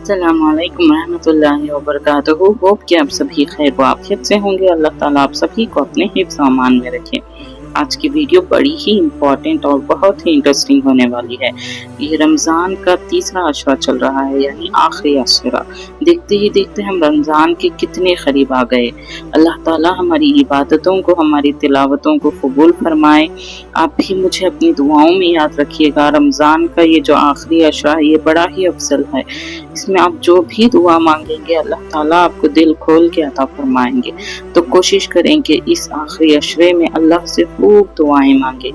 अस्सलामुअलैकुम रहमतुल्लाहि व बरकातहू। होप कि आप सभी खैर व आफियत से होंगे। अल्लाह ताला आप सभी को अपने हिफ्ज़ व अमान में रखे। आज की वीडियो बड़ी ही इम्पोर्टेंट और बहुत ही इंटरेस्टिंग होने वाली है। ये रमज़ान का तीसरा अशरा चल रहा है, यानी आखिरी अशरा। देखते ही देखते हम रमज़ान के कितने करीब आ गए। अल्लाह ताला हमारी इबादतों को, हमारी तिलावतों को कबूल फरमाए। आप भी मुझे अपनी दुआओं में याद रखिएगा। रमज़ान का ये जो आखिरी अशरा है, ये बड़ा ही अफजल है। इसमें आप जो भी दुआ मांगेंगे अल्लाह ताला आपको दिल खोल के अता फरमाएंगे। तो कोशिश करें कि इस आखिरी अशरे में अल्लाह से खूब दुआएं मांगे।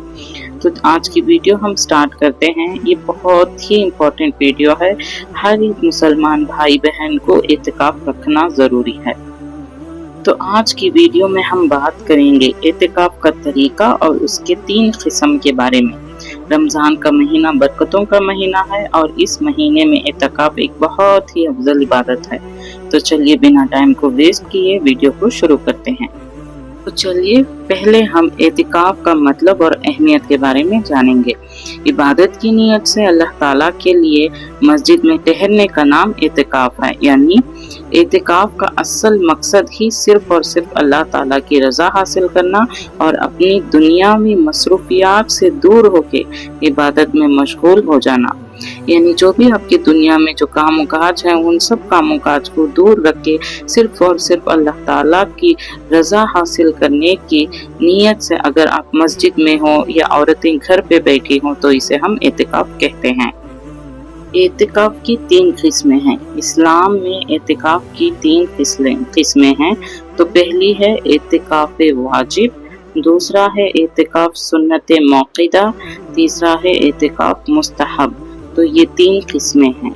तो आज की वीडियो हम स्टार्ट करते हैं। ये बहुत ही इम्पोर्टेंट वीडियो है। हर एक मुसलमान भाई बहन को एतिकाफ रखना ज़रूरी है। तो आज की वीडियो में हम बात करेंगे एतिकाफ का तरीका और उसके 3 किस्म के बारे में। रमज़ान का महीना बरकतों का महीना है और इस महीने में एतिकाफ एक बहुत ही अफजल इबादत है। तो चलिए बिना टाइम को वेस्ट किए वीडियो को शुरू करते हैं। तो चलिए पहले हम एतिकाफ का मतलब और अहमियत के बारे में जानेंगे। इबादत की नीयत से अल्लाह ताला के लिए मस्जिद में ठहरने का नाम एतिकाफ है। यानी एतिकाफ का असल मकसद ही सिर्फ और सिर्फ अल्लाह ताला की रज़ा हासिल करना और अपनी दुनियावी मसरूफियात से दूर होके इबादत में मशगूल हो जाना। यानी जो भी आपकी दुनिया में जो काम काज है, उन सब कामों काज को दूर रख के सिर्फ और सिर्फ अल्लाह ताला की रज़ा हासिल करने की नीयत से अगर आप मस्जिद में हो या औरतें घर पे बैठी हो तो इसे हम एतिकाफ कहते हैं। एतिकाफ की 3 किस्में हैं। इस्लाम में एतिकाफ की 3 किस्में हैं। तो पहली है एतिकाफ वाजिब, दूसरा है एतिकाफ सुन्नत मौक़िदा, तीसरा है एतिकाफ मुस्तहब। तो ये 3 किस्में हैं।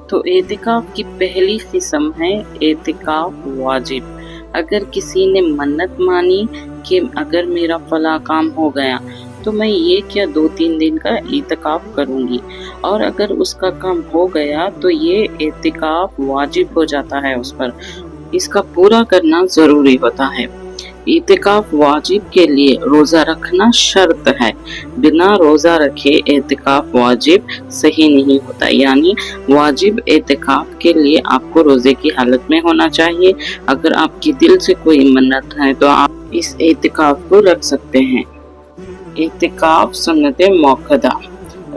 तो एतिकाफ की पहली किस्म है एतिकाफ वाजिब। अगर किसी ने मन्नत मानी कि अगर मेरा फला काम हो गया तो मैं ये क्या 2-3 दिन का एतिकाफ करूँगी, और अगर उसका काम हो गया तो ये एतिकाफ वाजिब हो जाता है उस पर। इसका पूरा करना ज़रूरी होता है। एतिकाफ वाजिब के लिए रोज़ा रखना शर्त है। बिना रोज़ा रखे एतिकाफ वाजिब सही नहीं होता। यानी वाजिब एतिकाफ के लिए आपको रोज़े की हालत में होना चाहिए। अगर आपके दिल से कोई मन्नत है तो आप इस एतिकाफ को रख सकते हैं। एतिकाफ सुन्नत मौक़दा।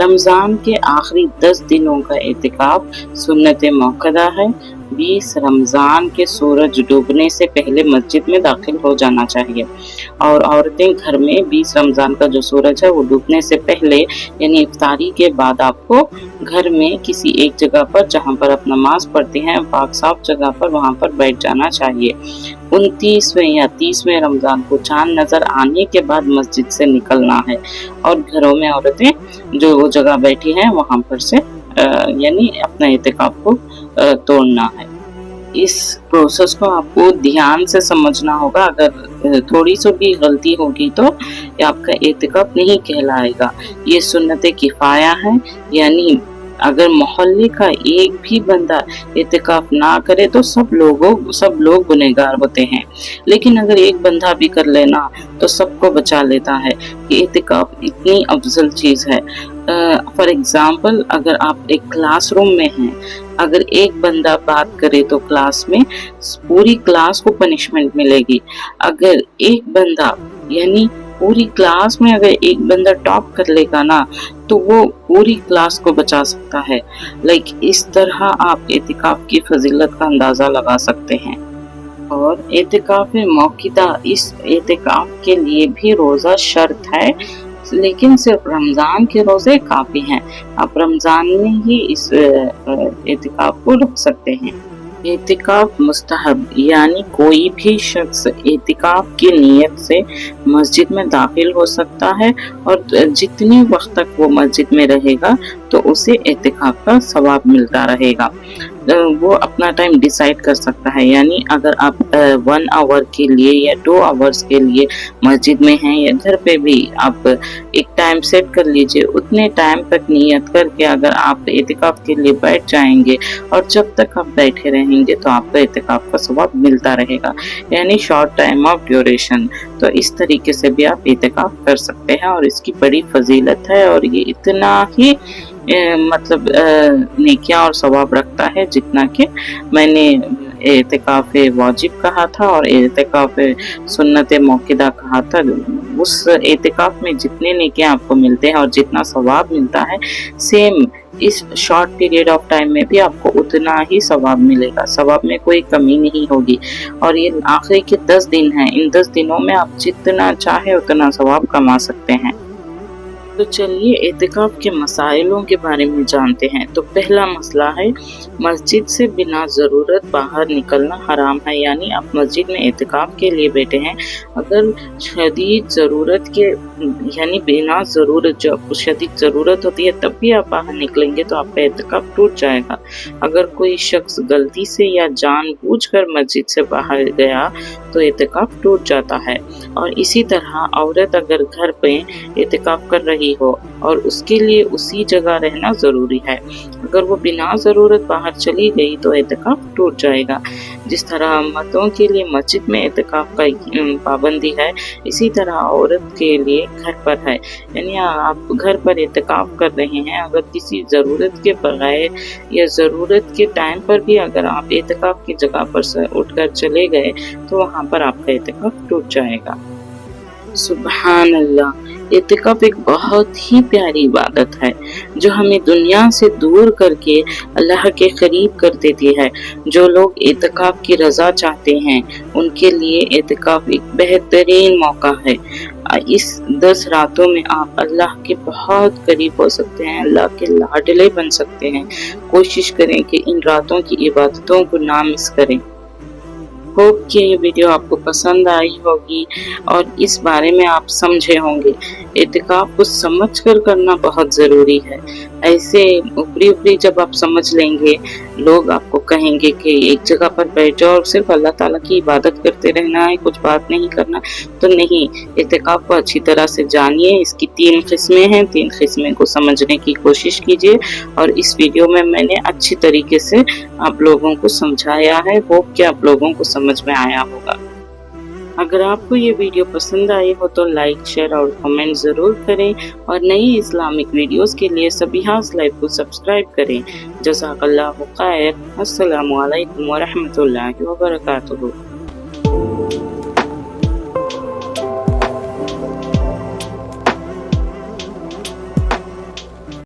रमज़ान के आखिरी 10 दिनों का एतिकाफ सुन्नत मौक़दा है। 20 रमज़ान के सूरज डूबने से पहले मस्जिद में दाखिल हो जाना चाहिए, और औरतें घर में 20 रमज़ान का जो सूरज है वो डूबने से पहले यानी इफ्तारी के बाद आपको घर में किसी एक जगह पर जहाँ पर आप नमाज पढ़ते हैं पाक साफ जगह पर वहाँ पर बैठ जाना चाहिए। 29वें या 30वें रमज़ान को चांद नज़र आने के बाद मस्जिद से निकलना है और घरों में औरतें जो वो जगह बैठी हैं वहाँ पर से यानी अपना एतिकाफ को तोड़ना है। इस प्रोसेस को आपको ध्यान से समझना होगा। अगर थोड़ी सी भी गलती होगी तो आपका एतिकाफ नहीं कहलाएगा। ये सुन्नत किफ़ाया है, यानी अगर मोहल्ले का एक भी बंदा एतिकाफ ना करे तो सब लोग गुनहगार होते हैं। लेकिन अगर एक बंदा भी कर लेना तो सबको बचा लेता है। कि एतिकाफ इतनी अफजल चीज़ है। फॉर एग्जाम्पल, अगर आप एक क्लासरूम में हैं, अगर एक बंदा बात करे तो क्लास में पूरी क्लास को पनिशमेंट मिलेगी। अगर एक बंदा यानी पूरी क्लास में अगर एक बंदा टॉप कर लेगा ना तो वो पूरी क्लास को बचा सकता है। इस तरह आप एतिकाफ की फजीलत का अंदाज़ा लगा सकते हैं। और एतिकाफ मौक़िदा, इस एतिकाफ के लिए भी रोज़ा शर्त है, लेकिन सिर्फ रमज़ान के रोज़े काफ़ी हैं। आप रमज़ान में ही इस एतिकाफ को रख सकते हैं। एतिकाफ मुस्तहब, यानी कोई भी शख्स एतिकाफ की नीयत से मस्जिद में दाखिल हो सकता है और जितनी वक्त तक वो मस्जिद में रहेगा तो उसे एतिकाफ का सवाब मिलता रहेगा। वो अपना टाइम डिसाइड कर सकता है। यानी अगर आप 1 आवर के लिए या 2 आवर्स के लिए मस्जिद में हैं या घर पे भी आप एक टाइम सेट कर लीजिए। उतने टाइम तक नियत करके अगर आप एतिकाफ के लिए बैठ जाएंगे और जब तक आप बैठे रहेंगे तो आपको एतिकाफ का सवाब मिलता रहेगा। यानी शॉर्ट टाइम ऑफ ड्यूरेशन। तो इस तरीके से भी आप एतिकाफ कर सकते हैं और इसकी बड़ी फजीलत है और ये इतना ही मतलब नेकियां और सवाब रखता है, जितना कि मैंने एतिकाफ वाजिब कहा था और एतिकाफ सुन्नत मौकिदा कहा था। उस एतिकाफ में जितने नेकियां आपको मिलते हैं और जितना सवाब मिलता है, सेम इस शॉर्ट पीरियड ऑफ टाइम में भी आपको उतना ही सवाब मिलेगा, सवाब में कोई कमी नहीं होगी। और ये आखिरी के 10 दिन हैं, इन 10 दिनों में आप जितना चाहे उतना सवाब कमा सकते हैं। तो चलिए एतिकाफ के मसाइलों के बारे में जानते हैं। तो पहला मसला है, मस्जिद से बिना ज़रूरत बाहर निकलना हराम है। यानी आप मस्जिद में एतिकाफ के लिए बैठे हैं, अगर शदीद ज़रूरत के यानी बिना ज़रूरत, जब शदीद ज़रूरत होती है तब भी आप बाहर निकलेंगे तो आपका एतिकाफ टूट जाएगा। अगर कोई शख्स गलती से या जानबूझकर मस्जिद से बाहर गया तो एतिकाफ टूट जाता है। और इसी तरह औरत अगर घर पे एतिकाफ कर रही हो और उसके लिए उसी जगह रहना ज़रूरी है, अगर वो बिना ज़रूरत बाहर चली गई तो एतिकाफ टूट जाएगा। जिस तरह मर्दों के लिए मस्जिद में एतिकाफ का पाबंदी है, इसी तरह औरत के लिए घर पर है। यानी आप घर पर एतिकाफ कर रहे हैं, अगर किसी ज़रूरत के बगैर या ज़रूरत के टाइम पर भी अगर आप एतिकाफ की जगह पर से उठकर चले गए तो वहाँ पर आपका एतिकाफ टूट जाएगा। सुभान अल्लाह, एतिकाफ एक बहुत ही प्यारी इबादत है जो हमें दुनिया से दूर करके अल्लाह के करीब कर देती है। जो लोग एतिकाफ की रज़ा चाहते हैं उनके लिए एतिकाफ एक बेहतरीन मौका है। इस 10 रातों में आप अल्लाह के बहुत करीब हो सकते हैं, अल्लाह के लाडले बन सकते हैं। कोशिश करें कि इन रातों की इबादतों को ना मिस करें। होप कि ये वीडियो आपको पसंद आई होगी और इस बारे में आप समझे होंगे। एतिकाफ को समझ कर करना बहुत ज़रूरी है। ऐसे ऊपरी ऊपरी जब आप समझ लेंगे, लोग आपको कहेंगे कि एक जगह पर बैठ जाओ और सिर्फ अल्लाह ताला की इबादत करते रहना है, कुछ बात नहीं करना, तो नहीं। एतिकाफ को अच्छी तरह से जानिए। इसकी 3 किस्में हैं, 3 किस्में को समझने की कोशिश कीजिए और इस वीडियो में मैंने अच्छी तरीके से आप लोगों को समझाया है। होप कि आप लोगों को समझ में आया होगा। अगर आपको ये वीडियो पसंद आई हो तो लाइक, शेयर और कमेंट ज़रूर करें और नई इस्लामिक वीडियोस के लिए सबिहास लाइव को सब्सक्राइब करें। जज़ाकल्लाहु खैर। अस्सलामु अलैकुम व रहमतुल्लाहि व बरकातुहू।